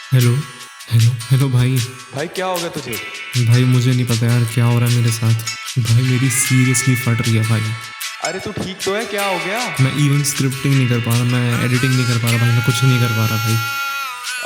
Hello hello hello भाई। भाई क्या हो गया तुझे? भाई मुझे नहीं पता यार क्या हो रहा है मेरे साथ। भाई मेरी सीरियसली फट रही है भाई। अरे तू ठीक तो है? क्या हो गया? मैं इवन स्क्रिप्टिंग नहीं कर पा रहा, मैं एडिटिंग नहीं कर पा रहा भाई, मैं कुछ नहीं कर पा रहा भाई।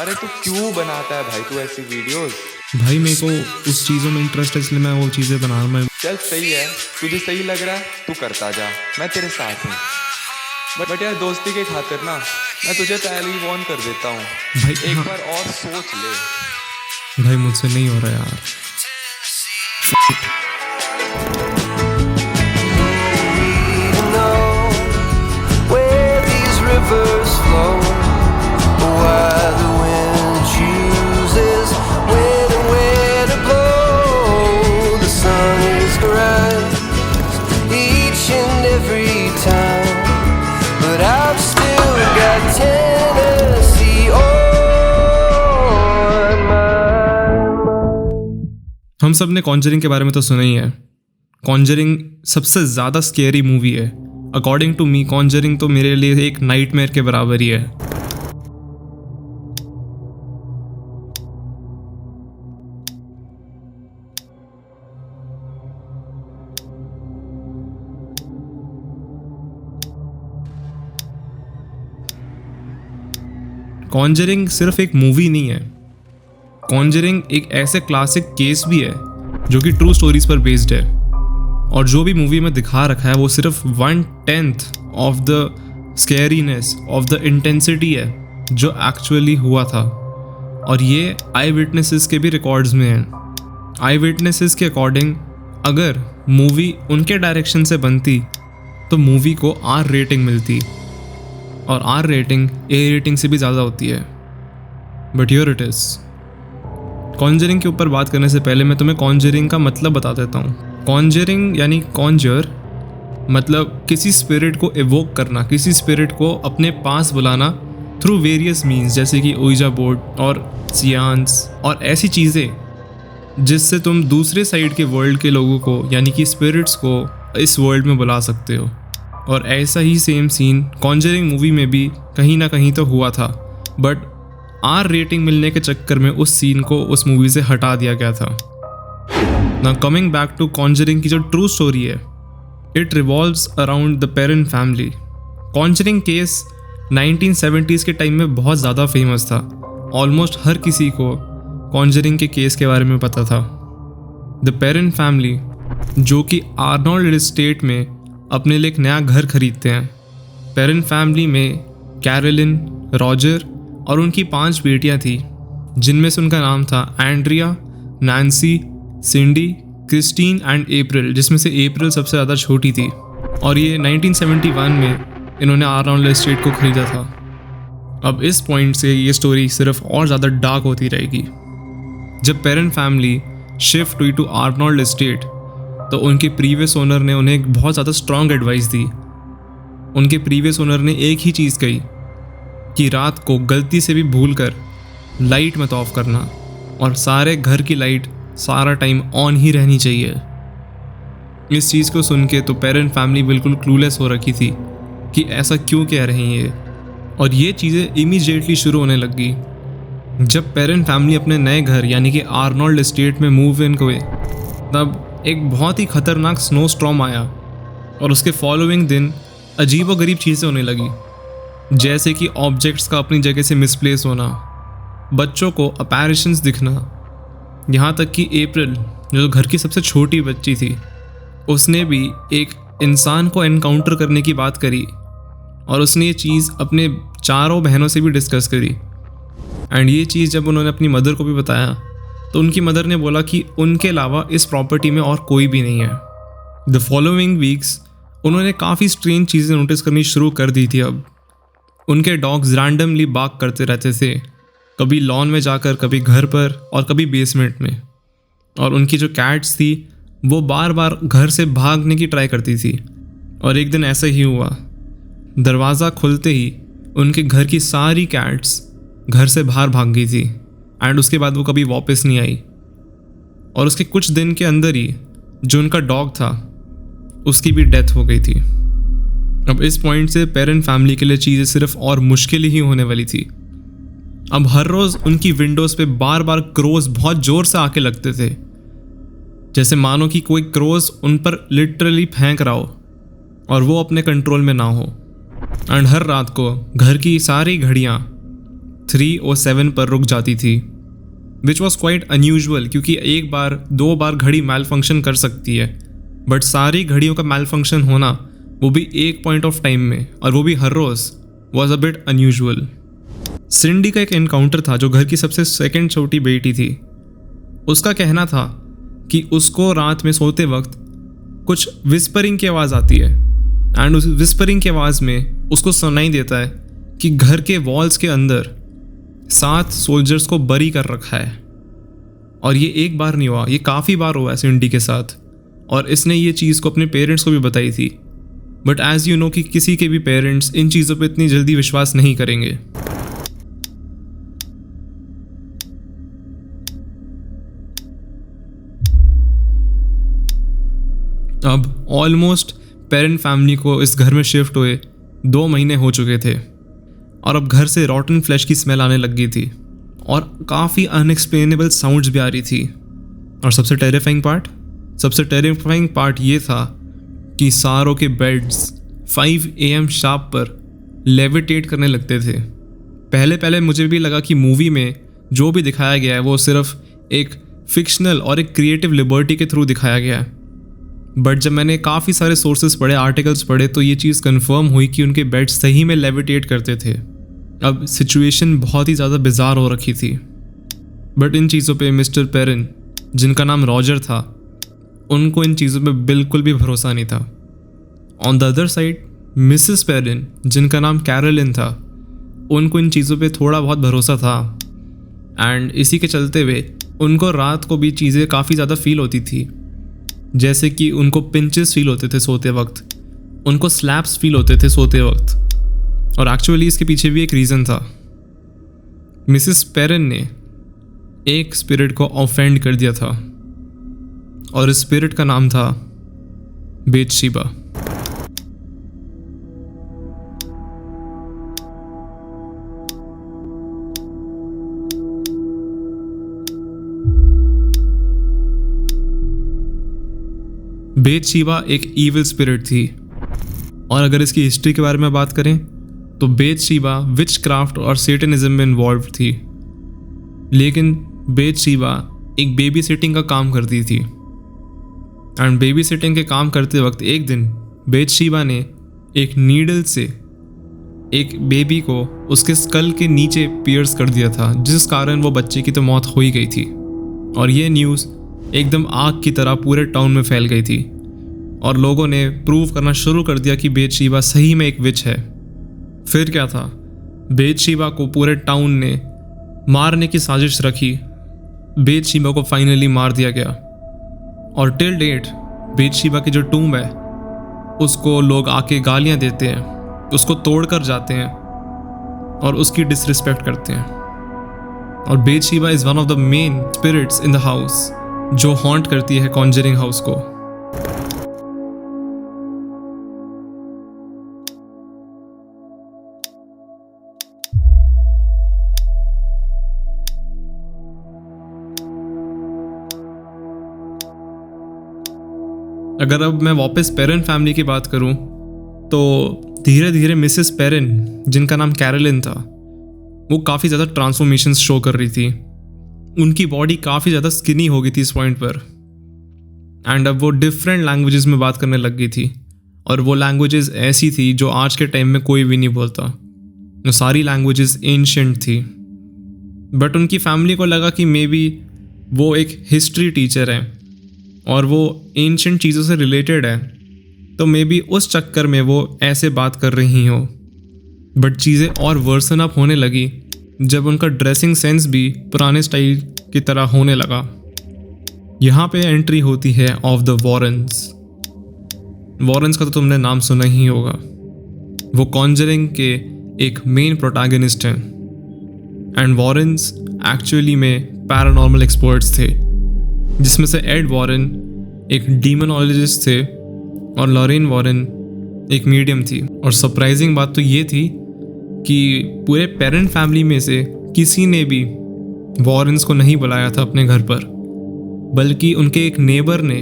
अरे तू क्यों बनाता है भाई तू ऐसी वीडियोस? भाई मेरे को उस चीज़ों में इंटरेस्ट है इसलिए मैं वो चीज़ें बना रहा हूँ। मैं चल सही है, तुझे सही लग रहा है तू करता जा, मैं तेरे साथ हूँ। बट यार दोस्ती के खातिर ना मैं तुझे पहले ही वार्न कर देता हूँ, भाई एक हाँ, बार और सोच ले। भाई मुझसे नहीं हो रहा यार। Where these rivers flow, why the wind chooses when and where to blow. The sun is bright each and every time, but I've still got Tennessee on my mind. हम सब ने कॉन्जरिंग के बारे में तो सुना ही है। कॉन्जरिंग सबसे ज़्यादा स्केरी मूवी है। अकॉर्डिंग टू मी कॉन्जरिंग तो मेरे लिए एक नाइटमेयर के बराबर ही है। कॉन्जरिंग सिर्फ एक मूवी नहीं है, कॉन्जरिंग एक ऐसे क्लासिक केस भी है जो कि ट्रू स्टोरीज पर बेस्ड है। और जो भी मूवी में दिखा रखा है वो सिर्फ 1/10 of the scariness of the intensity है जो एक्चुअली हुआ था। और ये आई विटनेसेस के भी रिकॉर्ड्स में हैं। आई विटनेसेस के अकॉर्डिंग अगर मूवी उनके डायरेक्शन से बनती तो मूवी को आर रेटिंग मिलती, और आर रेटिंग ए रेटिंग से भी ज़्यादा होती है। But here it is. Conjuring के ऊपर बात करने से पहले मैं तुम्हें कॉन्जरिंग का मतलब बता देता हूँ। कॉन्जरिंग यानी कॉन्जर मतलब किसी स्पिरिट को इवोक करना, किसी स्पिरिट को अपने पास बुलाना थ्रू वेरियस मीन्स, जैसे कि ओइजा बोर्ड और सियांस और ऐसी चीज़ें जिससे तुम दूसरे साइड के वर्ल्ड के लोगों को यानी कि स्पिरिट्स को इस वर्ल्ड में बुला सकते हो। और ऐसा ही सेम सीन कॉन्जरिंग मूवी में भी कहीं ना कहीं तो हुआ था, बट आर रेटिंग मिलने के चक्कर में उस सीन को उस मूवी से हटा दिया गया था। Now coming back to Conjuring की जो ट्रू स्टोरी है, it revolves around the Peren family. Conjuring case 1970s के टाइम में बहुत ज़्यादा फेमस था। ऑलमोस्ट हर किसी को कॉन्जरिंग के केस के बारे में पता था। द पेरेन फैमिली जो कि आर्नोल्ड एस्टेट में अपने लिए एक नया घर खरीदते हैं। पेरेन फैमिली में कैरोलिन, रॉजर और उनकी 5 बेटियां थी, जिनमें से उनका नाम था Andrea, Nancy, Cindy, Christine and April, जिसमें से अप्रैल सबसे ज़्यादा छोटी थी। और ये 1971 में इन्होंने आर्नोल्ड एस्टेट को खरीदा था। अब इस पॉइंट से ये स्टोरी सिर्फ और ज़्यादा डार्क होती रहेगी। जब पेरेंट फैमिली शिफ्ट हुई टू आर्नोल्ड एस्टेट तो उनके प्रीवियस ओनर ने उन्हें एक बहुत ज़्यादा स्ट्रॉन्ग एडवाइस दी। उनके प्रीवियस ओनर ने एक ही चीज़ कही कि रात को गलती से भी भूल कर लाइट मत ऑफ करना, और सारे घर की लाइट सारा टाइम ऑन ही रहनी चाहिए। इस चीज़ को सुन के तो पेरेंट फैमिली बिल्कुल क्लूलेस हो रखी थी कि ऐसा क्यों कह रहे हैं ये। और ये चीज़ें इमीडिएटली शुरू होने लगी जब पेरेंट फैमिली अपने नए घर यानी कि आर्नोल्ड एस्टेट में मूव इन हुए। तब एक बहुत ही खतरनाक स्नो स्टॉर्म आया और उसके फॉलोइंग दिन अजीबोगरीब चीज़ें होने लगी, जैसे कि ऑब्जेक्ट्स का अपनी जगह से मिसप्लेस होना, बच्चों को अपैरिशंस दिखना। यहाँ तक कि अप्रैल जो घर की सबसे छोटी बच्ची थी उसने भी एक इंसान को एनकाउंटर करने की बात करी, और उसने ये चीज़ अपने 4 बहनों से भी डिस्कस करी। एंड ये चीज़ जब उन्होंने अपनी मदर को भी बताया तो उनकी मदर ने बोला कि उनके अलावा इस प्रॉपर्टी में और कोई भी नहीं है। द फॉलोइंग वीक्स उन्होंने काफ़ी स्ट्रेंज चीज़ें नोटिस करनी शुरू कर दी थी। अब उनके डॉग्स रैंडमली बार्क करते रहते थे, कभी लॉन में जाकर, कभी घर पर और कभी बेसमेंट में। और उनकी जो कैट्स थी वो बार बार घर से भागने की ट्राई करती थी। और एक दिन ऐसा ही हुआ, दरवाज़ा खुलते ही उनके घर की सारी कैट्स घर से बाहर भाग गई थी। एंड उसके बाद वो कभी वापस नहीं आई। और उसके कुछ दिन के अंदर ही जो उनका डॉग था उसकी भी डेथ हो गई थी। अब इस पॉइंट से पेरेंट फैमिली के लिए चीज़ें सिर्फ और मुश्किल ही होने वाली थी। अब हर रोज़ उनकी विंडोज़ पे बार बार क्रोज बहुत ज़ोर से आके लगते थे, जैसे मानो कि कोई क्रोज उन पर लिटरली फेंक रहा हो और वो अपने कंट्रोल में ना हो। एंड हर रात को घर की सारी घड़ियाँ 3:07 पर रुक जाती थी, विच वॉज क्वाइट अनयूजुअल, क्योंकि एक बार 2 बार घड़ी मैल फंक्शन कर सकती है, बट सारी घड़ियों का मैल फंक्शन होना, वो भी एक पॉइंट ऑफ टाइम में, और वो भी हर रोज़, वॉज अ बिट अनयूजुअल। सिंडी का एक एनकाउंटर था, जो घर की सबसे सेकंड छोटी बेटी थी। उसका कहना था कि उसको रात में सोते वक्त कुछ विस्परिंग की आवाज़ आती है, एंड उस विस्परिंग की आवाज़ में उसको सुनाई देता है कि घर के वॉल्स के अंदर 7 सोल्जर्स को बरी कर रखा है। और ये एक बार नहीं हुआ, ये काफ़ी बार हुआ है सिंडी के साथ, और इसने ये चीज़ को अपने पेरेंट्स को भी बताई थी। बट एज यू नो कि किसी के भी पेरेंट्स इन चीज़ों पे इतनी जल्दी विश्वास नहीं करेंगे। अब ऑलमोस्ट पेरेंट फैमिली को इस घर में शिफ्ट हुए 2 महीने हो चुके थे, और अब घर से रॉटन फ्लैश की स्मेल आने लग गई थी, और काफ़ी अनएक्सप्लेनेबल साउंड्स भी आ रही थी। और सबसे टेरिफाइंग पार्ट ये था कि सारों के बेड्स 5 AM शार्प पर लेविटेट करने लगते थे। पहले मुझे भी लगा कि मूवी में जो भी दिखाया गया है वो सिर्फ एक फिक्शनल और एक क्रिएटिव लिबर्टी के थ्रू दिखाया गया है, बट जब मैंने काफ़ी सारे सोर्सेज पढ़े, आर्टिकल्स पढ़े, तो ये चीज़ कंफर्म हुई कि उनके बेड सही में लेविटेट करते थे। अब सिचुएशन बहुत ही ज़्यादा बिजार हो रखी थी, बट इन चीज़ों पे मिस्टर पेरिन, जिनका नाम रॉजर था, उनको इन चीज़ों पे बिल्कुल भी भरोसा नहीं था। On the other side Mrs Perrin, जिनका नाम कैरोलिन था, उनको इन चीज़ों पे थोड़ा बहुत भरोसा था, एंड इसी के चलते हुए उनको रात को भी चीज़ें काफ़ी ज़्यादा फील होती थी, जैसे कि उनको पिंचेस फील होते थे सोते वक्त, उनको स्लैप्स फील होते थे सोते वक्त। और एक्चुअली इसके पीछे भी एक रीज़न था। मिसेस पेरिन ने एक स्पिरिट को ऑफेंड कर दिया था, और इस स्पिरिट का नाम था बेतशीबा। बेतशीबा एक ईविल स्पिरिट थी, और अगर इसकी हिस्ट्री के बारे में बात करें तो बेतशीबा विच क्राफ्ट और सेटनिज्म में इन्वॉल्व थी। लेकिन बेतशीबा एक बेबी सिटिंग का काम करती थी, एंड बेबी सिटिंग के काम करते वक्त एक दिन बेतशीबा ने एक नीडल से एक बेबी को उसके स्कल के नीचे पियर्स कर दिया था, जिस कारण वो बच्चे की तो मौत हो ही गई थी। और ये न्यूज़ एकदम आग की तरह पूरे टाउन में फैल गई थी, और लोगों ने प्रूव करना शुरू कर दिया कि बेतशीबा सही में एक विच है। फिर क्या था, बेतशीबा को पूरे टाउन ने मारने की साजिश रखी। बेतशीबा को फाइनली मार दिया गया, और टिल डेट बेतशीबा की जो टूम्ब है उसको लोग आके गालियां देते हैं, उसको तोड़ कर जाते हैं और उसकी डिसरिस्पेक्ट करते हैं। और Bathsheba is one of the main spirits in the house जो हॉन्ट करती है कॉन्जरिंग हाउस को। अगर अब मैं वापस पेरिन फैमिली की बात करूं तो धीरे धीरे मिसेस पेरिन, जिनका नाम कैरोलिन था, वो काफ़ी ज़्यादा ट्रांसफॉर्मेशंस शो कर रही थी। उनकी बॉडी काफ़ी ज़्यादा स्किनी हो गई थी इस पॉइंट पर, एंड अब वो डिफरेंट लैंग्वेजेस में बात करने लग गई थी, और वो लैंग्वेजेस ऐसी थी जो आज के टाइम में कोई भी नहीं बोलता। वो सारी लैंग्वेजेस एंशिएंट थी, बट उनकी फैमिली को लगा कि मे बी वो एक हिस्ट्री टीचर है और वो एंशिएंट चीज़ों से रिलेटेड है, तो मे बी उस चक्कर में वो ऐसे बात कर रही हो। बट चीज़ें और वर्सन अप होने लगी जब उनका ड्रेसिंग सेंस भी पुराने स्टाइल की तरह होने लगा। यहाँ पे एंट्री होती है ऑफ द वॉरेंस। वॉरेंस का तो तुमने नाम सुना ही होगा। वो कॉन्जरिंग के एक मेन प्रोटैगनिस्ट हैं, एंड वॉरेंस एक्चुअली में पैरानॉर्मल एक्सपर्ट्स थे, जिसमें से एड वॉरेन एक डीमोनोलॉजिस्ट थे और लॉरेन वॉरेन एक मीडियम थी। और सरप्राइजिंग बात तो ये थी कि पूरे पेरेंट फैमिली में से किसी ने भी वॉरेंस को नहीं बुलाया था अपने घर पर, बल्कि उनके एक नेबर ने,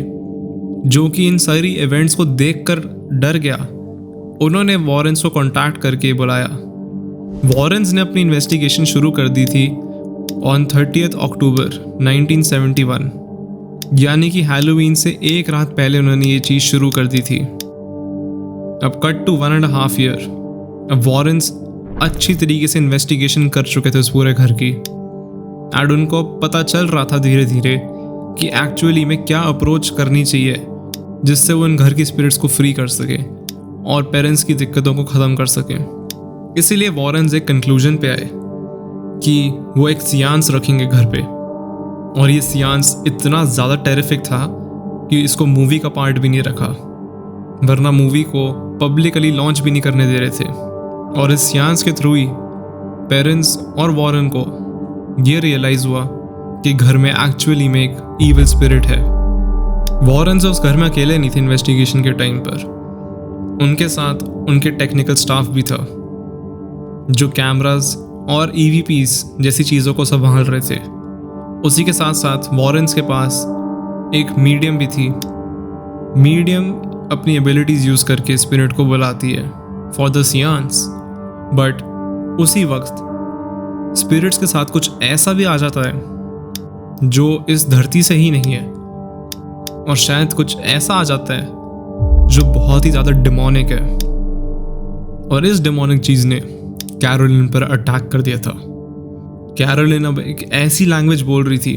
जो कि इन सारी इवेंट्स को देखकर डर गया, उन्होंने वॉरेंस को कांटेक्ट करके बुलाया। वॉरेंस ने अपनी इन्वेस्टिगेशन शुरू कर दी थी ऑन 30 अक्टूबर 1971, यानी कि हैलोवीन से एक रात पहले उन्होंने ये चीज़ शुरू कर दी थी। अब कट टू 1.5 ईयर, अब वॉरेंस अच्छी तरीके से इन्वेस्टिगेशन कर चुके थे उस पूरे घर की, एंड उनको पता चल रहा था धीरे धीरे कि एक्चुअली में क्या अप्रोच करनी चाहिए जिससे वो इन घर की स्पिरिट्स को फ्री कर सके और पेरेंट्स की दिक्कतों को ख़त्म कर सके। इसीलिए वॉरेंस एक कंक्लूजन पे आए कि वो एक सियांस रखेंगे घर पे, और ये सियांस इतना ज़्यादा टेरिफिक था कि इसको मूवी का पार्ट भी नहीं रखा, वरना मूवी को पब्लिकली लॉन्च भी नहीं करने दे रहे थे। और इस सियांस के थ्रू ही पेरेंट्स और वॉरेन को ये रियलाइज़ हुआ कि घर में एक्चुअली में एक ईविल स्पिरिट है। वॉरेन्स उस घर में अकेले नहीं थे इन्वेस्टिगेशन के टाइम पर, उनके साथ उनके टेक्निकल स्टाफ भी था जो कैमरास और EVPs जैसी चीज़ों को संभाल रहे थे। उसी के साथ साथ वॉरेन्स के पास एक मीडियम भी थी। मीडियम अपनी एबिलिटीज़ यूज़ करके स्पिरिट को बुलाती है फॉर द सियांस, बट उसी वक्त स्पिरिट्स के साथ कुछ ऐसा भी आ जाता है जो इस धरती से ही नहीं है, और शायद कुछ ऐसा आ जाता है जो बहुत ही ज़्यादा डिमोनिक है। और इस डिमोनिक चीज़ ने कैरोलिन पर अटैक कर दिया था। कैरोलिन अब एक ऐसी लैंग्वेज बोल रही थी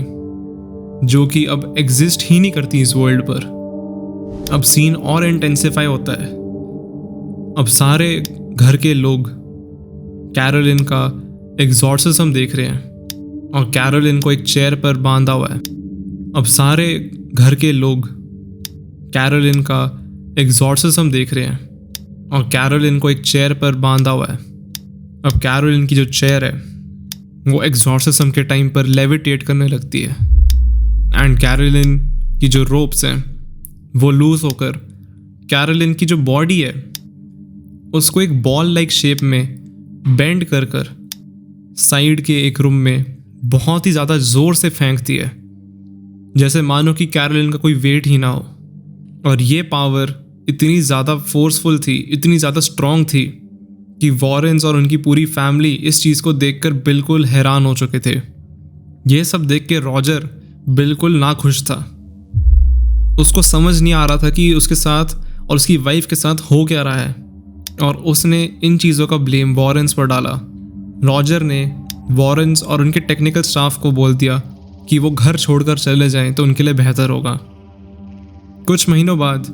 जो कि अब एग्जिस्ट ही नहीं करती इस वर्ल्ड पर। अब सीन और इंटेंसिफाई होता है। अब सारे घर के लोग कैरोलिन का एग्जॉर्सिज्म देख रहे हैं और कैरोलिन को एक चेयर पर बांधा हुआ है। अब सारे घर के लोग कैरोलिन का एग्जॉर्सिज्म देख रहे हैं और कैरोलिन को एक चेयर पर बांधा हुआ है। अब कैरोलिन की जो चेयर है वो एग्जॉर्सिज्म के टाइम पर लेविटेट करने लगती है, एंड कैरोलिन की जो रोप्स हैं वो लूज होकर कैरोलिन की जो बॉडी है उसको एक बॉल लाइक शेप में बेंड कर साइड के एक रूम में बहुत ही ज़्यादा ज़ोर से फेंकती है, जैसे मानो कि कैरोलिन का कोई वेट ही ना हो। और ये पावर इतनी ज़्यादा फोर्सफुल थी, इतनी ज़्यादा स्ट्रॉन्ग थी कि वॉरेन्स और उनकी पूरी फैमिली इस चीज़ को देखकर बिल्कुल हैरान हो चुके थे। ये सब देख के रॉजर बिल्कुल नाखुश था। उसको समझ नहीं आ रहा था कि उसके साथ और उसकी वाइफ के साथ हो क्या रहा है, और उसने इन चीज़ों का ब्लेम वॉरेन्स पर डाला। रॉजर ने वॉरेन्स और उनके टेक्निकल स्टाफ को बोल दिया कि वो घर छोड़कर चले जाएं तो उनके लिए बेहतर होगा। कुछ महीनों बाद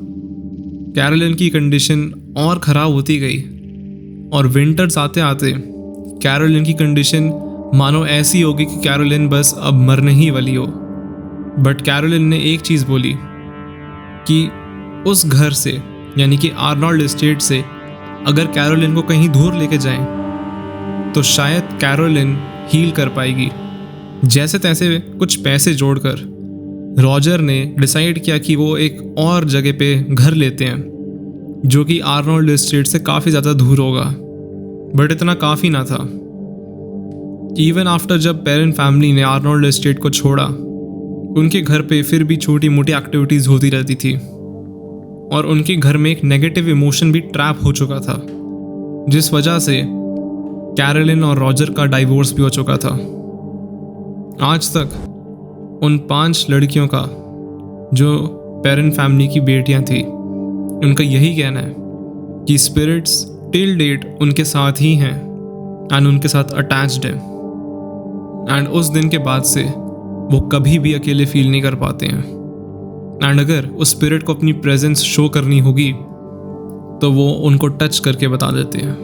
कैरोलिन की कंडीशन और ख़राब होती गई, और विंटर्स आते आते कैरोलिन की कंडीशन मानो ऐसी होगी कि कैरोलिन बस अब मरने ही वाली हो। बट कैरोलिन ने एक चीज़ बोली कि उस घर से, यानी कि आर्नोल्ड एस्टेट से, अगर कैरोलिन को कहीं दूर लेके जाएं तो शायद कैरोलिन हील कर पाएगी। जैसे तैसे कुछ पैसे जोड़कर रॉजर ने डिसाइड किया कि वो एक और जगह पे घर लेते हैं जो कि आर्नोल्ड एस्टेट से काफ़ी ज़्यादा दूर होगा, बट इतना काफ़ी ना था। इवन आफ्टर जब पेरेंट फैमिली ने आर्नोल्ड एस्टेट को छोड़ा, उनके घर पे फिर भी छोटी मोटी एक्टिविटीज़ होती रहती थी, और उनके घर में एक नेगेटिव इमोशन भी ट्रैप हो चुका था, जिस वजह से कैरोलिन और रॉजर का डाइवोर्स भी हो चुका था। आज तक उन 5 लड़कियों का, जो पेरेंट फैमिली की बेटियां थी, उनका यही कहना है कि स्पिरिट्स टिल डेट उनके साथ ही हैं एंड उनके साथ अटैच्ड हैं, एंड उस दिन के बाद से वो कभी भी अकेले फील नहीं कर पाते हैं। एंड अगर उस स्पिरिट को अपनी प्रेजेंस शो करनी होगी तो वो उनको टच करके बता देते हैं।